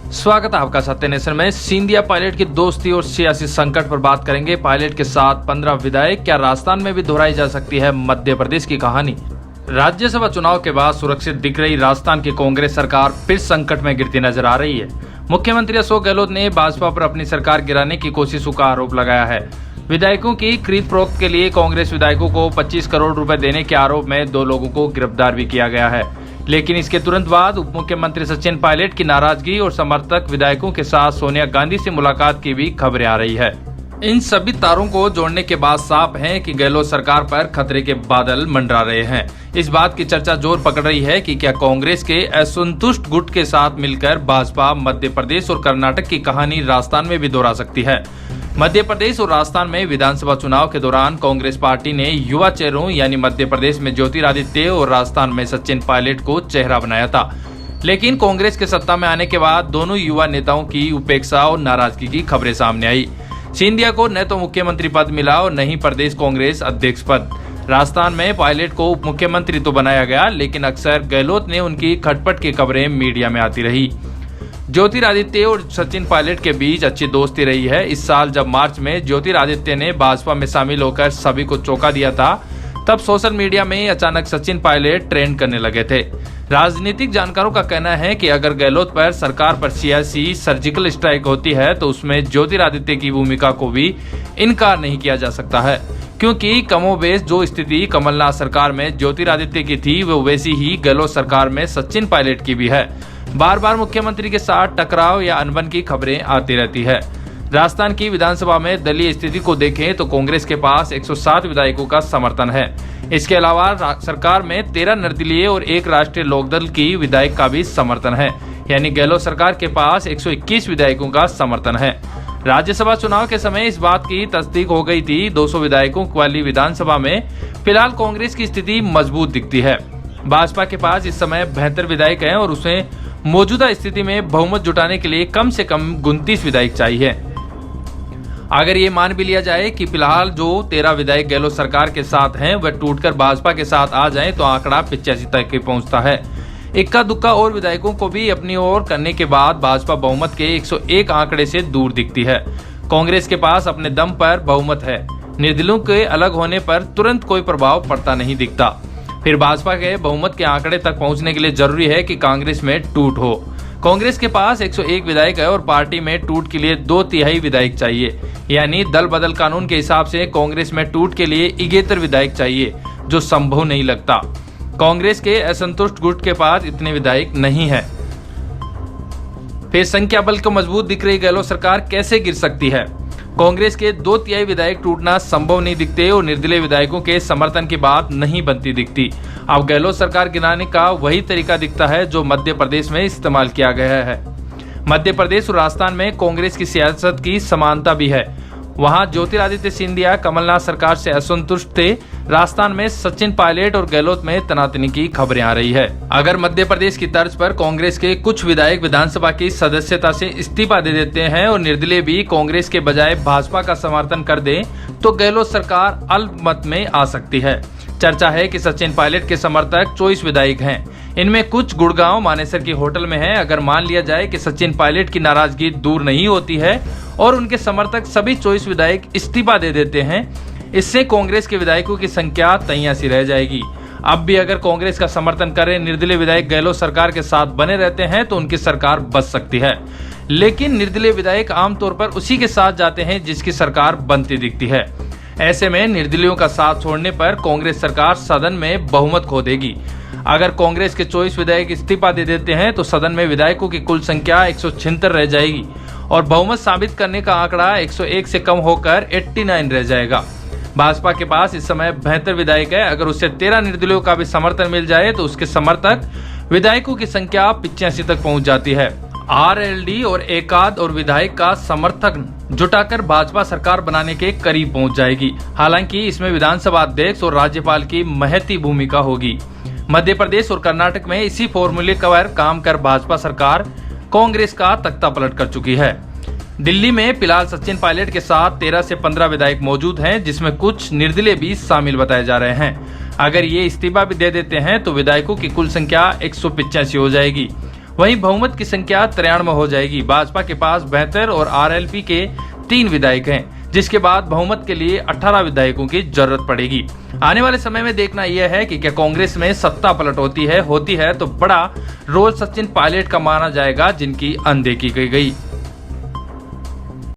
स्वागत है आपका सत्य नेशन में। सिंधिया पायलट की दोस्ती और सियासी संकट पर बात करेंगे। पायलट के साथ 15 विधायक, क्या राजस्थान में भी दोहराई जा सकती है मध्य प्रदेश की कहानी। राज्यसभा चुनाव के बाद सुरक्षित दिख रही राजस्थान की कांग्रेस सरकार फिर संकट में गिरती नजर आ रही है। मुख्यमंत्री अशोक गहलोत ने भाजपा पर अपनी सरकार गिराने की कोशिशों का आरोप लगाया है। विधायकों की खरीद फरोख्त के लिए कांग्रेस विधायकों को 25 करोड़ रुपए देने के आरोप में 2 लोगों को गिरफ्तार भी किया गया है। लेकिन इसके तुरंत बाद उप मुख्यमंत्री सचिन पायलट की नाराजगी और समर्थक विधायकों के साथ सोनिया गांधी से मुलाकात की भी खबरें आ रही है। इन सभी तारों को जोड़ने के बाद साफ है कि गहलोत सरकार पर खतरे के बादल मंडरा रहे हैं। इस बात की चर्चा जोर पकड़ रही है कि क्या कांग्रेस के असंतुष्ट गुट के साथ मिलकर भाजपा मध्य प्रदेश और कर्नाटक की कहानी राजस्थान में भी दोहरा सकती है। मध्य प्रदेश और राजस्थान में विधानसभा चुनाव के दौरान कांग्रेस पार्टी ने युवा चेहरों यानी मध्य प्रदेश में ज्योतिरादित्य और राजस्थान में सचिन पायलट को चेहरा बनाया था। लेकिन कांग्रेस के सत्ता में आने के बाद दोनों युवा नेताओं की उपेक्षा और नाराजगी की खबरें सामने आई। सिंधिया को न तो मुख्यमंत्री पद मिला और न ही प्रदेश कांग्रेस अध्यक्ष पद। राजस्थान में पायलट को उप मुख्यमंत्री तो बनाया गया, लेकिन अक्सर गहलोत ने उनकी खटपट की खबरें मीडिया में आती रही। ज्योतिरादित्य और सचिन पायलट के बीच अच्छी दोस्ती रही है। इस साल जब मार्च में ज्योतिरादित्य ने भाजपा में शामिल होकर सभी को चौंका दिया था, तब सोशल मीडिया में अचानक सचिन पायलट ट्रेंड करने लगे थे। राजनीतिक जानकारों का कहना है कि अगर गहलोत पर सरकार पर सियासी सर्जिकल स्ट्राइक होती है तो उसमें ज्योतिरादित्य की भूमिका को भी इनकार नहीं किया जा सकता है, क्योंकि कमोबेश जो स्थिति कमलनाथ सरकार में ज्योतिरादित्य की थी वो वैसी ही गहलोत सरकार में सचिन पायलट की भी है। बार बार मुख्यमंत्री के साथ टकराव या अनबन की खबरें आती रहती है। राजस्थान की विधानसभा में दलीय स्थिति को देखें तो कांग्रेस के पास 107 विधायकों का समर्थन है। इसके अलावा सरकार में 13 निर्दलीय और 1 राष्ट्रीय लोकदल की विधायक का भी समर्थन है, यानी गहलोत सरकार के पास 121 विधायकों का समर्थन है। राज्यसभा चुनाव के समय इस बात की तस्दीक हो गई थी। 200 विधायकों वाली विधानसभा में फिलहाल कांग्रेस की स्थिति मजबूत दिखती है। भाजपा के पास इस समय 72 विधायक हैं और उसे मौजूदा स्थिति में बहुमत जुटाने के लिए कम से कम 29 विधायक चाहिए। अगर ये मान भी लिया जाए कि फिलहाल जो 13 विधायक गहलोत सरकार के साथ हैं वह टूटकर भाजपा के साथ आ जाएं तो आंकड़ा 85 तक पहुंचता है। इक्का दुक्का और विधायकों को भी अपनी ओर करने के बाद भाजपा बहुमत के 101 आंकड़े से दूर दिखती है। कांग्रेस के पास अपने दम पर बहुमत है। निर्दलीयों के अलग होने पर तुरंत कोई प्रभाव पड़ता नहीं दिखता। फिर भाजपा के बहुमत के आंकड़े तक पहुंचने के लिए जरूरी है कि कांग्रेस में टूट हो। कांग्रेस के पास 101 विधायक है और पार्टी में टूट के लिए 2/3 विधायक चाहिए, यानी दल बदल कानून के हिसाब से कांग्रेस में टूट के लिए 71 विधायक चाहिए, जो संभव नहीं लगता। कांग्रेस के असंतुष्ट गुट के पास इतने विधायक नहीं है। फिर संख्या बल को मजबूत दिख रही गहलोत सरकार कैसे गिर सकती है। कांग्रेस के 2/3 विधायक टूटना संभव नहीं दिखते और निर्दलीय विधायकों के समर्थन की बात नहीं बनती दिखती। अब गहलोत सरकार गिराने का वही तरीका दिखता है जो मध्य प्रदेश में इस्तेमाल किया गया है। मध्य प्रदेश और राजस्थान में कांग्रेस की सियासत की समानता भी है। वहां ज्योतिरादित्य सिंधिया कमलनाथ सरकार से असंतुष्ट थे। राजस्थान में सचिन पायलट और गहलोत में तनातनी की खबरें आ रही है। अगर मध्य प्रदेश की तर्ज पर कांग्रेस के कुछ विधायक विधानसभा की सदस्यता से इस्तीफा दे देते हैं और निर्दलीय भी कांग्रेस के बजाय भाजपा का समर्थन कर दे तो गहलोत सरकार अल्पमत में आ सकती है। चर्चा है कि सचिन पायलट के समर्थक 24 विधायक हैं। इनमें कुछ गुड़गांव मानेसर की होटल में है। अगर मान लिया जाए कि सचिन पायलट की नाराजगी दूर नहीं होती है और उनके समर्थक सभी 24 विधायक इस्तीफा दे देते हैं, इससे कांग्रेस के विधायकों की संख्या तैयां सी रह जाएगी। अब भी अगर कांग्रेस का समर्थन करे निर्दलीय विधायक गहलोत सरकार के साथ बने रहते हैं तो उनकी सरकार बच सकती है। लेकिन निर्दलीय विधायक आमतौर पर उसी के साथ जाते हैं जिसकी सरकार बनती दिखती है। ऐसे में निर्दलीयों का साथ छोड़ने पर कांग्रेस सरकार सदन में बहुमत खो देगी। अगर कांग्रेस के 24 विधायक इस्तीफा दे देते हैं तो सदन में विधायकों की कुल संख्या 176 रह जाएगी और बहुमत साबित करने का आंकड़ा 101 से कम होकर 89 रह जाएगा। भाजपा के पास इस समय 72 विधायक है। अगर उससे 13 निर्दलीयों का भी समर्थन मिल जाए तो उसके समर्थक विधायकों की संख्या 85 तक पहुंच जाती है। आरएलडी और एकाध और विधायक का समर्थन जुटाकर भाजपा सरकार बनाने के करीब पहुंच जाएगी। हालांकि इसमें विधानसभा अध्यक्ष और राज्यपाल की महती भूमिका होगी। मध्य प्रदेश और कर्नाटक में इसी फॉर्मूले पर काम कर भाजपा सरकार कांग्रेस का तख्ता पलट कर चुकी है। दिल्ली में फिलहाल सचिन पायलट के साथ 13 से 15 विधायक मौजूद हैं, जिसमें कुछ निर्दलीय भी शामिल बताए जा रहे हैं। अगर ये इस्तीफा भी दे देते हैं तो विधायकों की कुल संख्या 185 हो जाएगी। वहीं बहुमत की संख्या 93 हो जाएगी। भाजपा के पास 72 और आरएलपी के 3 विधायक हैं, जिसके बाद बहुमत के लिए 18 विधायकों की जरूरत पड़ेगी। आने वाले समय में देखना यह है कि क्या कांग्रेस में सत्ता पलट होती है तो बड़ा रोल सचिन पायलट का माना जाएगा, जिनकी अनदेखी की गई।